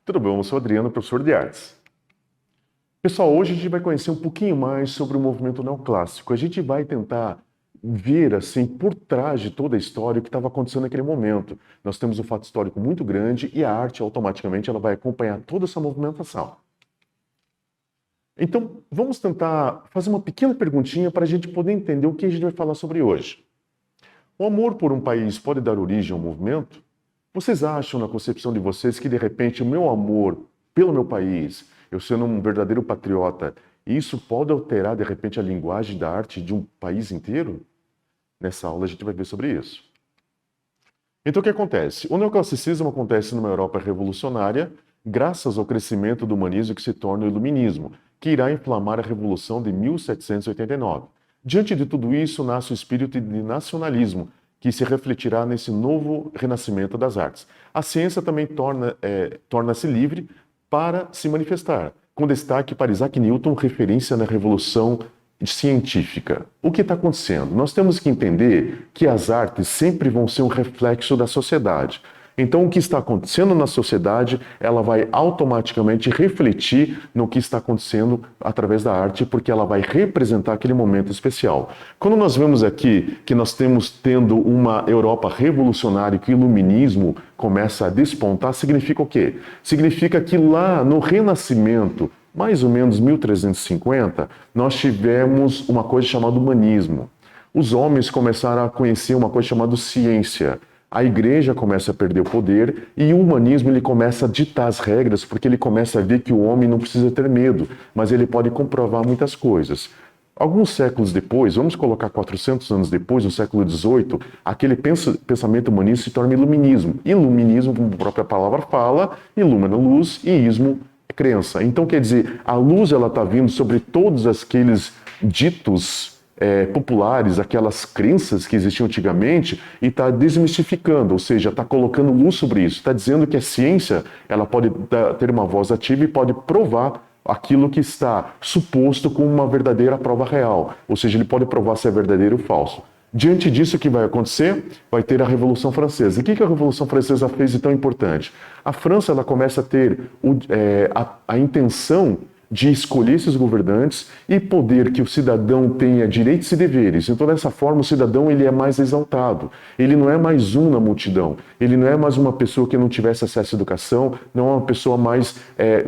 Tudo bom? Eu sou o Adriano, professor de artes. Pessoal, hoje a gente vai conhecer um pouquinho mais sobre o movimento neoclássico. A gente vai tentar ver, assim, por trás de toda a história o que estava acontecendo naquele momento. Nós temos um fato histórico muito grande e a arte, automaticamente, ela vai acompanhar toda essa movimentação. Então, vamos tentar fazer uma pequena perguntinha para a gente poder entender o que a gente vai falar sobre hoje. O amor por um país pode dar origem a um movimento? Vocês acham, na concepção de vocês, que de repente o meu amor pelo meu país, eu sendo um verdadeiro patriota, isso pode alterar de repente a linguagem da arte de um país inteiro? Nessa aula a gente vai ver sobre isso. Então o que acontece? O neoclassicismo acontece numa Europa revolucionária, graças ao crescimento do humanismo que se torna o iluminismo, que irá inflamar a Revolução de 1789. Diante de tudo isso, nasce o espírito de nacionalismo, que se refletirá nesse novo renascimento das artes. A ciência também torna-se livre para se manifestar, com destaque para Isaac Newton, referência na Revolução Científica. O que está acontecendo? Nós temos que entender que as artes sempre vão ser um reflexo da sociedade. Então, o que está acontecendo na sociedade, ela vai automaticamente refletir no que está acontecendo através da arte, porque ela vai representar aquele momento especial. Quando nós vemos aqui que nós tendo uma Europa revolucionária, que o iluminismo começa a despontar, significa o quê? Significa que lá no Renascimento, mais ou menos 1350, nós tivemos uma coisa chamada humanismo. Os homens começaram a conhecer uma coisa chamada ciência. A igreja começa a perder o poder e o humanismo ele começa a ditar as regras, porque ele começa a ver que o homem não precisa ter medo, mas ele pode comprovar muitas coisas. Alguns séculos depois, vamos colocar 400 anos depois, no século XVIII, aquele pensamento humanista se torna iluminismo. Iluminismo, como a própria palavra fala, ilumina luz e ismo é crença. Então, quer dizer, a luz ela está vindo sobre todos aqueles ditos populares, aquelas crenças que existiam antigamente, e está desmistificando, ou seja, está colocando luz sobre isso, está dizendo que a ciência ela pode ter uma voz ativa e pode provar aquilo que está suposto como uma verdadeira prova real, ou seja, ele pode provar se é verdadeiro ou falso. Diante disso, o que vai acontecer? Vai ter a Revolução Francesa. E o que a Revolução Francesa fez de tão importante? A França ela começa a ter a intenção de escolher esses governantes e poder que o cidadão tenha direitos e deveres. Então, dessa forma, o cidadão ele é mais exaltado. Ele não é mais um na multidão. Ele não é mais uma pessoa que não tivesse acesso à educação, não é uma pessoa mais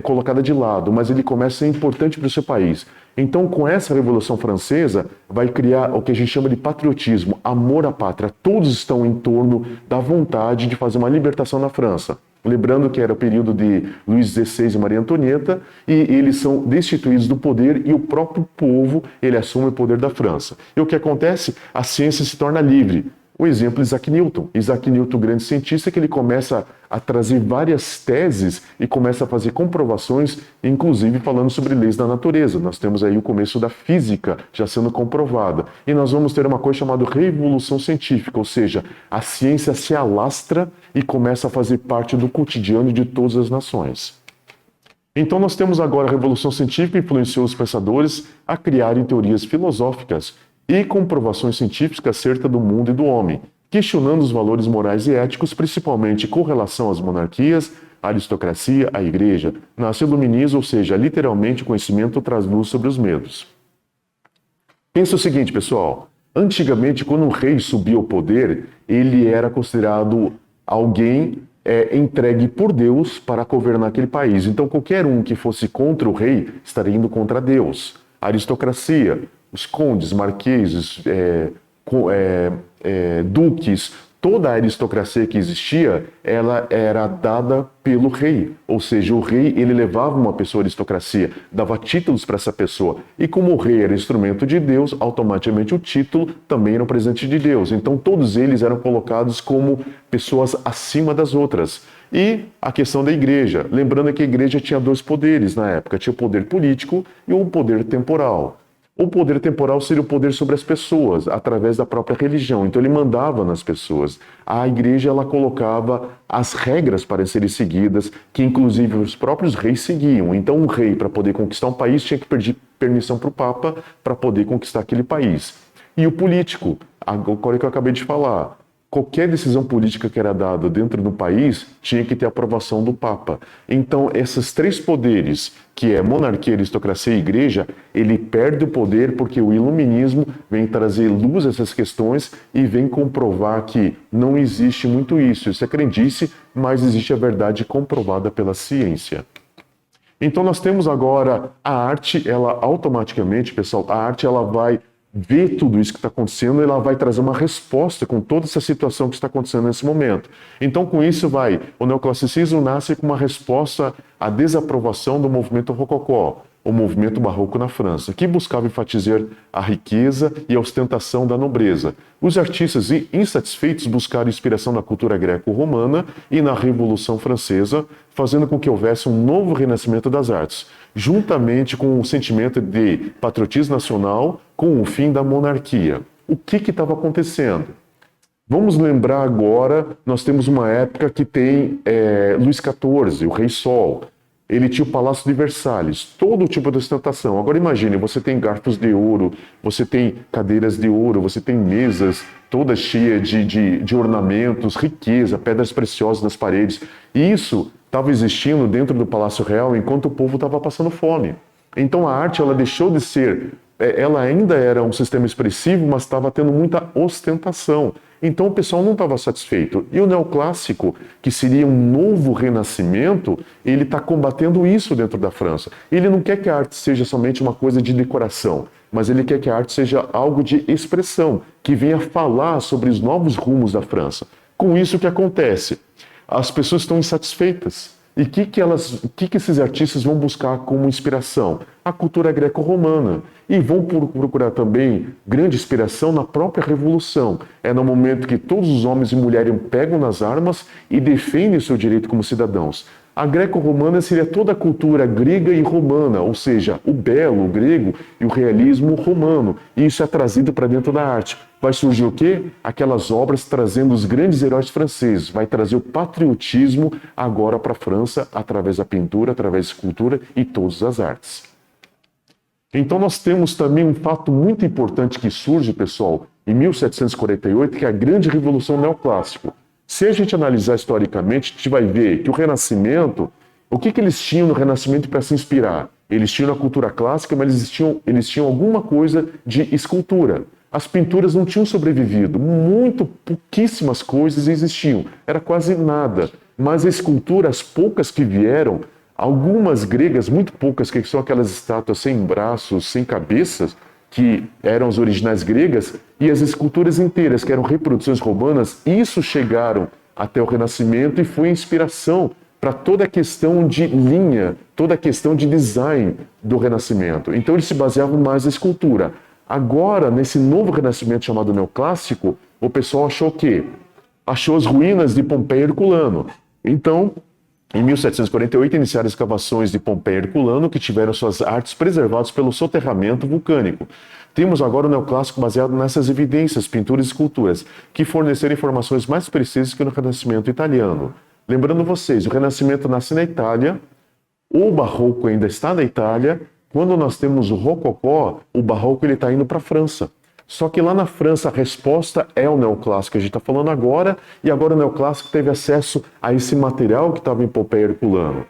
colocada de lado, mas ele começa a ser importante para o seu país. Então, com essa Revolução Francesa, vai criar o que a gente chama de patriotismo, amor à pátria. Todos estão em torno da vontade de fazer uma libertação na França. Lembrando que era o período de Luís XVI e Maria Antonieta, e eles são destituídos do poder e o próprio povo ele assume o poder da França. E o que acontece? A ciência se torna livre. O exemplo é Isaac Newton. Isaac Newton, grande cientista, que ele começa a trazer várias teses e começa a fazer comprovações, inclusive falando sobre leis da natureza. Nós temos aí o começo da física já sendo comprovada. E nós vamos ter uma coisa chamada revolução científica, ou seja, a ciência se alastra e começa a fazer parte do cotidiano de todas as nações. Então nós temos agora a revolução científica que influenciou os pensadores a criarem teorias filosóficas e comprovações científicas acerca do mundo e do homem, questionando os valores morais e éticos, principalmente com relação às monarquias, à aristocracia, à igreja. Nasce o iluminismo, ou seja, literalmente o conhecimento traz luz sobre os medos. Pensa o seguinte, pessoal, antigamente quando um rei subia ao poder, ele era considerado alguém entregue por Deus para governar aquele país. Então qualquer um que fosse contra o rei estaria indo contra Deus. A aristocracia, os condes, marqueses, duques, toda a aristocracia que existia, ela era dada pelo rei. Ou seja, o rei ele levava uma pessoa à aristocracia, dava títulos para essa pessoa. E como o rei era instrumento de Deus, automaticamente o título também era um presente de Deus. Então todos eles eram colocados como pessoas acima das outras. E a questão da igreja, lembrando que a igreja tinha dois poderes na época, tinha o poder político e o poder temporal. O poder temporal seria o poder sobre as pessoas, através da própria religião. Então ele mandava nas pessoas. A igreja ela colocava as regras para serem seguidas, que inclusive os próprios reis seguiam. Então um rei, para poder conquistar um país, tinha que pedir permissão para o Papa para poder conquistar aquele país. E o político, agora que eu acabei de falar, qualquer decisão política que era dada dentro do país tinha que ter aprovação do Papa. Então, esses três poderes, que é monarquia, aristocracia e igreja, ele perde o poder porque o iluminismo vem trazer luz a essas questões e vem comprovar que não existe muito isso. Isso é crendice, mas existe a verdade comprovada pela ciência. Então, nós temos agora a arte, ela automaticamente, pessoal, a arte ela vai ver tudo isso que está acontecendo e ela vai trazer uma resposta com toda essa situação que está acontecendo nesse momento. Então, com isso, o neoclassicismo nasce com uma resposta à desaprovação do movimento rococó, o movimento barroco na França, que buscava enfatizar a riqueza e a ostentação da nobreza. Os artistas insatisfeitos buscaram inspiração na cultura greco-romana e na Revolução Francesa, fazendo com que houvesse um novo renascimento das artes, juntamente com o sentimento de patriotismo nacional, com o fim da monarquia. O que estava acontecendo? Vamos lembrar agora, nós temos uma época que tem Luís XIV, o Rei Sol. Ele tinha o Palácio de Versalhes, todo tipo de ostentação. Agora imagine, você tem garfos de ouro, você tem cadeiras de ouro, você tem mesas todas cheias de ornamentos, riqueza, pedras preciosas nas paredes. E isso estava existindo dentro do Palácio Real enquanto o povo estava passando fome. Então a arte ela deixou de ser, ela ainda era um sistema expressivo, mas estava tendo muita ostentação. Então o pessoal não estava satisfeito. E o neoclássico, que seria um novo renascimento, ele está combatendo isso dentro da França. Ele não quer que a arte seja somente uma coisa de decoração, mas ele quer que a arte seja algo de expressão, que venha falar sobre os novos rumos da França. Com isso, o que acontece? As pessoas estão insatisfeitas. E o que esses artistas vão buscar como inspiração? A cultura greco-romana. E vão procurar também grande inspiração na própria Revolução. É no momento que todos os homens e mulheres pegam nas armas e defendem o seu direito como cidadãos. A greco-romana seria toda a cultura grega e romana, ou seja, o belo, o grego e o realismo romano. E isso é trazido para dentro da arte. Vai surgir o quê? Aquelas obras trazendo os grandes heróis franceses. Vai trazer o patriotismo agora para a França, através da pintura, através da escultura e todas as artes. Então nós temos também um fato muito importante que surge, pessoal, em 1748, que é a grande Revolução Neoclássica. Se a gente analisar historicamente, a gente vai ver que o Renascimento, o que eles tinham no Renascimento para se inspirar? Eles tinham a cultura clássica, mas eles tinham alguma coisa de escultura. As pinturas não tinham sobrevivido, pouquíssimas coisas existiam, era quase nada. Mas a escultura, as poucas que vieram, algumas gregas, muito poucas, que são aquelas estátuas sem braços, sem cabeças, que eram as originais gregas, e as esculturas inteiras, que eram reproduções romanas, isso chegaram até o Renascimento e foi inspiração para toda a questão de linha, toda a questão de design do Renascimento. Então eles se baseavam mais na escultura. Agora, nesse novo Renascimento chamado Neoclássico, o pessoal achou o quê? Achou as ruínas de Pompeia e Herculano. Então, em 1748, iniciaram escavações de Pompeia e Herculano, que tiveram suas artes preservadas pelo soterramento vulcânico. Temos agora o neoclássico baseado nessas evidências, pinturas e esculturas, que forneceram informações mais precisas que no Renascimento italiano. Lembrando vocês, o Renascimento nasce na Itália, o Barroco ainda está na Itália. Quando nós temos o Rococó, o Barroco está indo para a França. Só que lá na França a resposta é o neoclássico, a gente está falando agora, e agora o neoclássico teve acesso a esse material que estava em Pompeia e Herculano.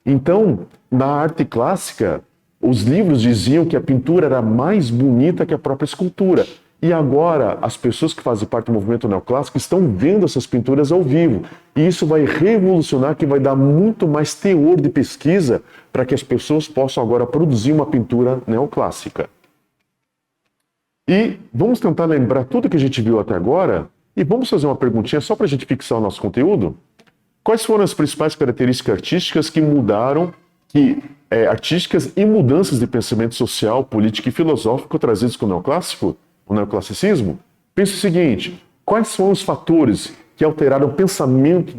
Então, na arte clássica, os livros diziam que a pintura era mais bonita que a própria escultura. E agora, as pessoas que fazem parte do movimento neoclássico estão vendo essas pinturas ao vivo. E isso vai revolucionar, que vai dar muito mais teor de pesquisa para que as pessoas possam agora produzir uma pintura neoclássica. E vamos tentar lembrar tudo que a gente viu até agora e vamos fazer uma perguntinha só para a gente fixar o nosso conteúdo. Quais foram as principais características artísticas que mudaram, artísticas e mudanças de pensamento social, político e filosófico trazidos com o neoclássico, o neoclassicismo? Pense o seguinte, quais foram os fatores que alteraram o pensamento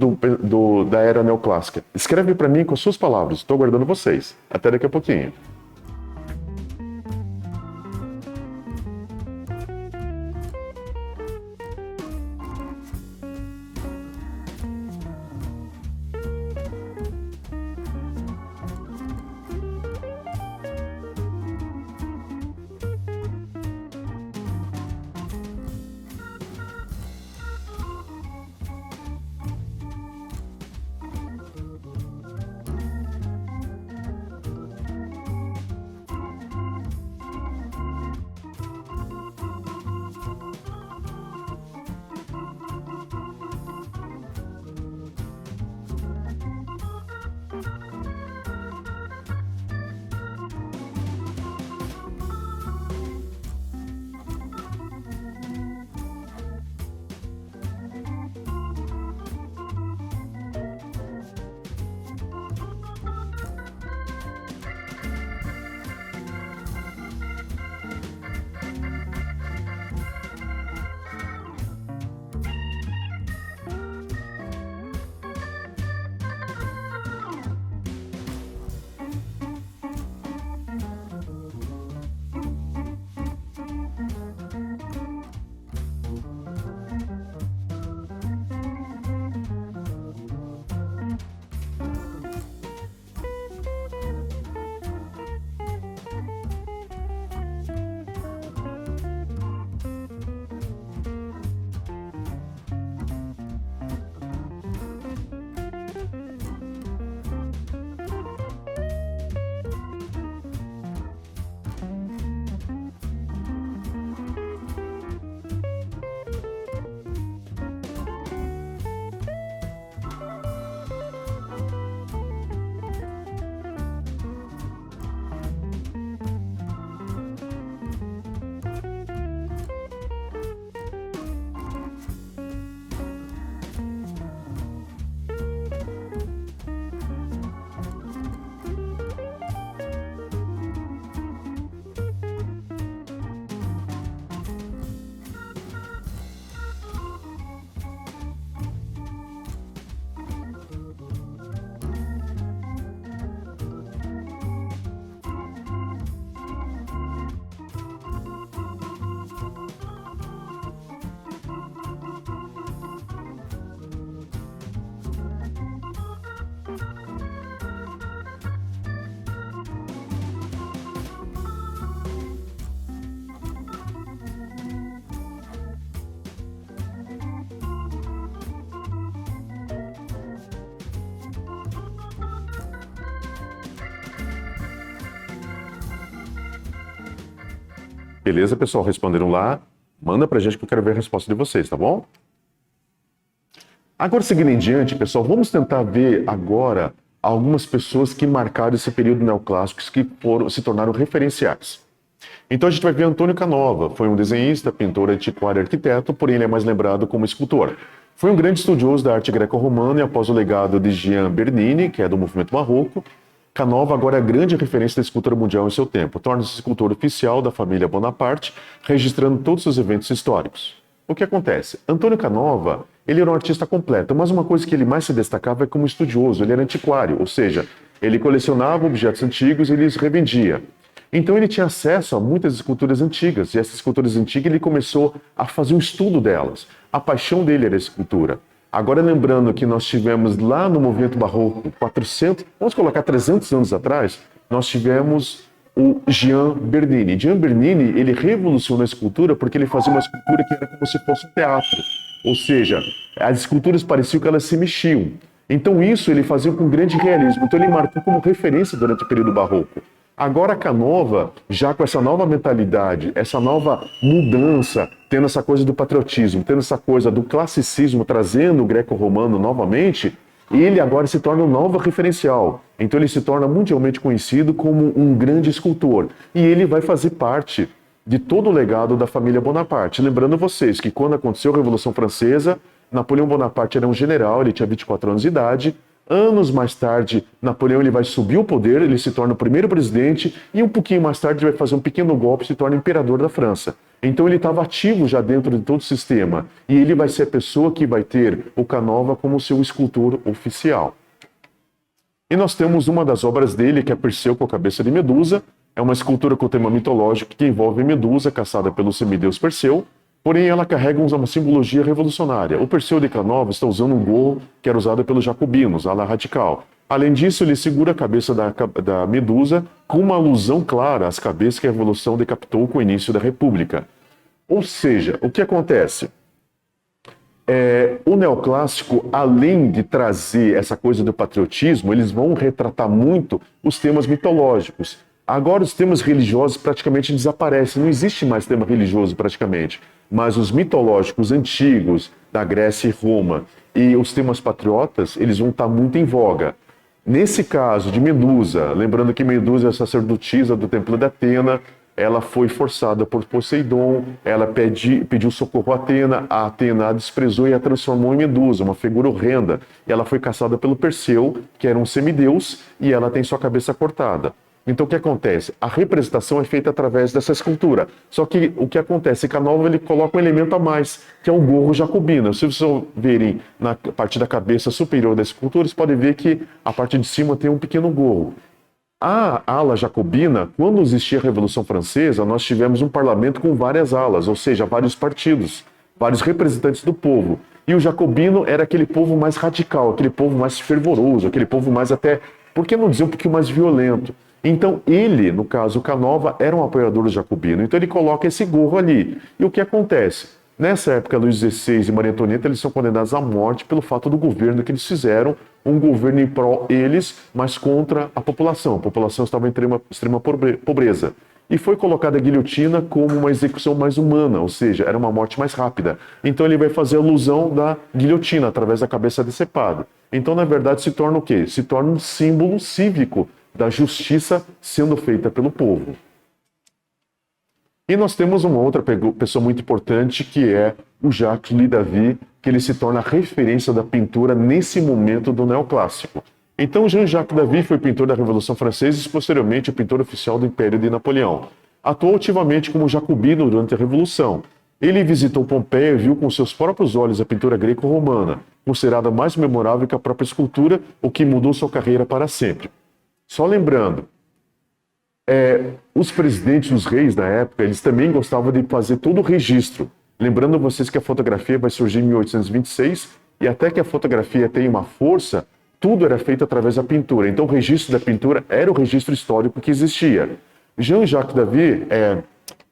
da era neoclássica? Escreve para mim com as suas palavras, estou aguardando vocês. Até daqui a pouquinho. Beleza, pessoal? Responderam lá? Manda pra gente que eu quero ver a resposta de vocês, tá bom? Agora, seguindo em diante, pessoal, vamos tentar ver agora algumas pessoas que marcaram esse período neoclássico, que se tornaram referenciais. Então a gente vai ver Antônio Canova, foi um desenhista, pintor, antiquário e arquiteto, porém ele é mais lembrado como escultor. Foi um grande estudioso da arte greco-romana e após o legado de Gian Bernini, que é do movimento barroco, Canova agora é a grande referência da escultura mundial em seu tempo. Torna-se escultor oficial da família Bonaparte, registrando todos os eventos históricos. O que acontece? Antônio Canova, ele era um artista completo, mas uma coisa que ele mais se destacava é como estudioso, ele era antiquário, ou seja, ele colecionava objetos antigos e ele os revendia. Então ele tinha acesso a muitas esculturas antigas, e essas esculturas antigas ele começou a fazer um estudo delas. A paixão dele era a escultura. Agora lembrando que nós tivemos lá no movimento barroco, 400, vamos colocar 300 anos atrás, nós tivemos o Gian Bernini. Gian Bernini, ele revolucionou a escultura porque ele fazia uma escultura que era como se fosse um teatro. Ou seja, as esculturas pareciam que elas se mexiam. Então isso ele fazia com grande realismo. Então ele marcou como referência durante o período barroco. Agora Canova, já com essa nova mentalidade, essa nova mudança, tendo essa coisa do patriotismo, tendo essa coisa do classicismo, trazendo o greco-romano novamente, ele agora se torna um novo referencial. Então ele se torna mundialmente conhecido como um grande escultor. E ele vai fazer parte de todo o legado da família Bonaparte. Lembrando vocês que quando aconteceu a Revolução Francesa, Napoleão Bonaparte era um general, ele tinha 24 anos de idade. Anos mais tarde, Napoleão ele vai subir o poder, ele se torna o primeiro presidente e um pouquinho mais tarde ele vai fazer um pequeno golpe e se torna imperador da França. Então ele estava ativo já dentro de todo o sistema e ele vai ser a pessoa que vai ter o Canova como seu escultor oficial. E nós temos uma das obras dele, que é Perseu com a cabeça de Medusa. É uma escultura com tema mitológico que envolve Medusa, caçada pelo semideus Perseu. Porém, ela carrega uma simbologia revolucionária. O Perseu de Canova está usando um gorro que era usado pelos jacobinos, ala radical. Além disso, ele segura a cabeça da Medusa com uma alusão clara às cabeças que a Revolução decapitou com o início da República. Ou seja, o que acontece? O neoclássico, além de trazer essa coisa do patriotismo, eles vão retratar muito os temas mitológicos. Agora os temas religiosos praticamente desaparecem, não existe mais tema religioso praticamente, mas os mitológicos antigos da Grécia e Roma e os temas patriotas, eles vão estar muito em voga. Nesse caso de Medusa, lembrando que Medusa é a sacerdotisa do Templo de Atena, ela foi forçada por Poseidon, ela pediu socorro a Atena a desprezou e a transformou em Medusa, uma figura horrenda, e ela foi caçada pelo Perseu, que era um semideus, e ela tem sua cabeça cortada. Então o que acontece? A representação é feita através dessa escultura. Só que o que acontece? Canova ele coloca um elemento a mais, que é o gorro jacobino. Se vocês verem na parte da cabeça superior da escultura, vocês podem ver que a parte de cima tem um pequeno gorro. A ala jacobina, quando existia a Revolução Francesa, nós tivemos um parlamento com várias alas, ou seja, vários partidos, vários representantes do povo. E o jacobino era aquele povo mais radical, aquele povo mais fervoroso, aquele povo mais até, por que não dizer um pouquinho mais violento? Então ele, no caso o Canova, era um apoiador do jacobino, então ele coloca esse gorro ali. E o que acontece? Nessa época, Luís XVI e Maria Antonieta, eles são condenados à morte pelo fato do governo que eles fizeram, um governo em pró eles, mas contra a população. A população estava em extrema pobreza. E foi colocada a guilhotina como uma execução mais humana, ou seja, era uma morte mais rápida. Então ele vai fazer alusão da guilhotina, através da cabeça decepada. Então, na verdade, se torna o quê? Se torna um símbolo cívico da justiça sendo feita pelo povo. E nós temos uma outra pessoa muito importante, que é o Jacques-Louis David, que ele se torna a referência da pintura nesse momento do neoclássico. Então, Jean-Jacques David foi pintor da Revolução Francesa e, posteriormente, o pintor oficial do Império de Napoleão. Atuou ativamente como jacobino durante a Revolução. Ele visitou Pompeia e viu com seus próprios olhos a pintura greco-romana, considerada mais memorável que a própria escultura, o que mudou sua carreira para sempre. Só lembrando, os presidentes, os reis da época, eles também gostavam de fazer todo o registro. Lembrando vocês que a fotografia vai surgir em 1826 e até que a fotografia tenha uma força, tudo era feito através da pintura. Então o registro da pintura era o registro histórico que existia. Jean-Jacques David,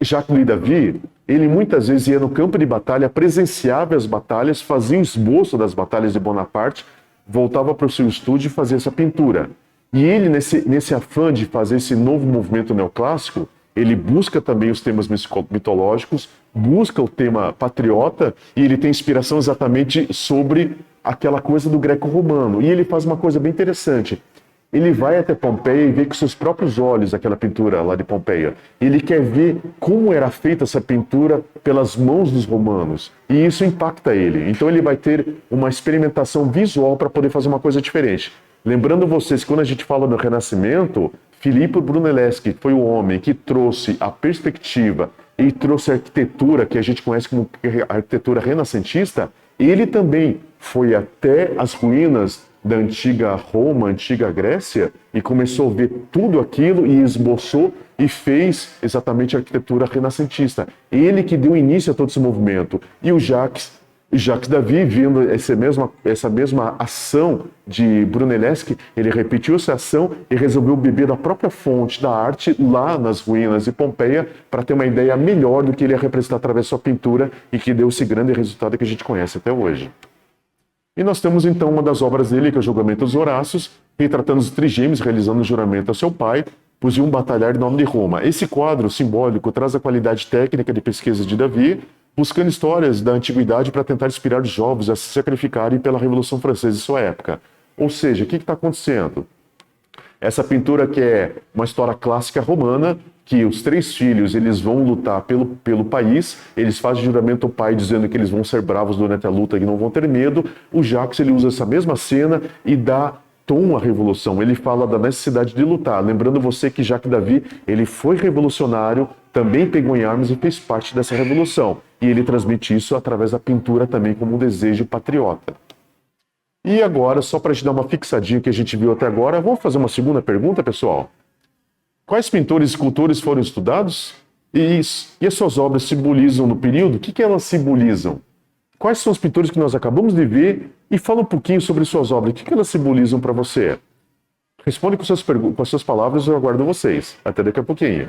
Jacques-Louis David, ele muitas vezes ia no campo de batalha, presenciava as batalhas, fazia um esboço das batalhas de Bonaparte, voltava para o seu estúdio e fazia essa pintura. E ele, nesse afã de fazer esse novo movimento neoclássico, ele busca também os temas mitológicos, busca o tema patriota e ele tem inspiração exatamente sobre aquela coisa do greco-romano. E ele faz uma coisa bem interessante. Ele vai até Pompeia e vê com seus próprios olhos aquela pintura lá de Pompeia. Ele quer ver como era feita essa pintura pelas mãos dos romanos. E isso impacta ele. Então ele vai ter uma experimentação visual para poder fazer uma coisa diferente. Lembrando vocês, quando a gente fala do Renascimento, Filippo Brunelleschi foi o homem que trouxe a perspectiva e trouxe a arquitetura que a gente conhece como arquitetura renascentista. Ele também foi até as ruínas da antiga Roma, antiga Grécia, e começou a ver tudo aquilo e esboçou e fez exatamente a arquitetura renascentista. Ele que deu início a todo esse movimento. E o Jacques David, vendo essa mesma ação de Brunelleschi, ele repetiu essa ação e resolveu beber da própria fonte da arte lá nas ruínas de Pompeia para ter uma ideia melhor do que ele ia representar através da sua pintura e que deu esse grande resultado que a gente conhece até hoje. E nós temos então uma das obras dele, que é o Julgamento dos Horácios, retratando os trigêmeos realizando o juramento a seu pai, pois iam batalhar em nome de Roma. Esse quadro simbólico traz a qualidade técnica de pesquisa de Davi, buscando histórias da antiguidade para tentar inspirar os jovens a se sacrificarem pela Revolução Francesa de sua época. Ou seja, o que está acontecendo? Essa pintura que é uma história clássica romana, que os 3 filhos eles vão lutar pelo país, eles fazem juramento ao pai dizendo que eles vão ser bravos durante a luta e não vão ter medo. O Jacques ele usa essa mesma cena e dá tom à revolução. Ele fala da necessidade de lutar. Lembrando você que Jacques David ele foi revolucionário, também pegou em armas e fez parte dessa revolução. E ele transmite isso através da pintura também como um desejo patriota. E agora, só para a gente dar uma fixadinha que a gente viu até agora, vamos fazer uma segunda pergunta, pessoal? Quais pintores e escultores foram estudados? E as suas obras simbolizam no período? O que elas simbolizam? Quais são os pintores que nós acabamos de ver? E fala um pouquinho sobre suas obras. O que elas simbolizam para você? Responde com as suas palavras, eu aguardo vocês. Até daqui a pouquinho.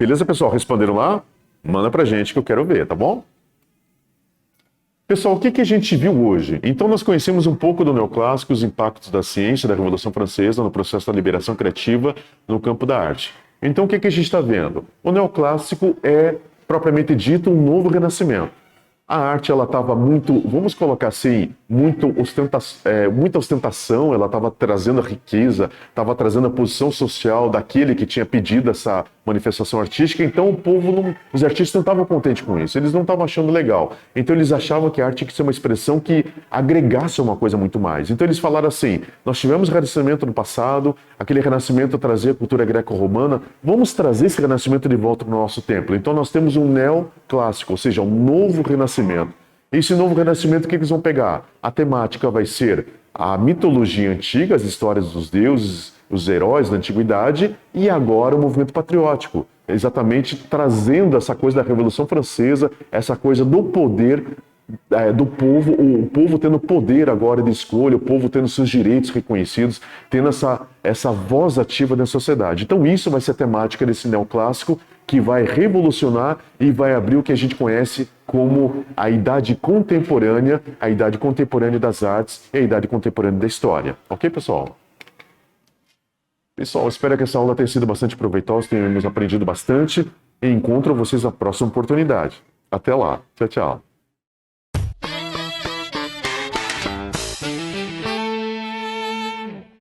Beleza, pessoal? Responderam lá? Manda pra gente que eu quero ver, tá bom? Pessoal, o que a gente viu hoje? Então, nós conhecemos um pouco do neoclássico, os impactos da ciência, da Revolução Francesa no processo da liberação criativa no campo da arte. Então, o que a gente está vendo? O neoclássico é, propriamente dito, um novo renascimento. A arte, ela estava muito, vamos colocar assim, muita ostentação, ela estava trazendo a riqueza, estava trazendo a posição social daquele que tinha pedido essa manifestação artística, então o povo, os artistas não estavam contentes com isso, eles não estavam achando legal. Então eles achavam que a arte tinha que ser uma expressão que agregasse uma coisa muito mais. Então eles falaram assim, nós tivemos renascimento no passado, aquele renascimento trazia a cultura greco-romana, vamos trazer esse renascimento de volta para o nosso templo. Então nós temos um neoclássico, ou seja, um novo renascimento. Esse novo renascimento, o que eles vão pegar? A temática vai ser a mitologia antiga, as histórias dos deuses, os heróis da antiguidade, e agora o movimento patriótico, exatamente trazendo essa coisa da Revolução Francesa, essa coisa do poder do povo, o povo tendo poder agora de escolha, o povo tendo seus direitos reconhecidos, tendo essa voz ativa na sociedade. Então isso vai ser a temática desse neoclássico, que vai revolucionar e vai abrir o que a gente conhece como a idade contemporânea das artes e a idade contemporânea da história. Ok, pessoal? Pessoal, espero que essa aula tenha sido bastante proveitosa, tenhamos aprendido bastante e encontro vocês na próxima oportunidade. Até lá. Tchau, tchau.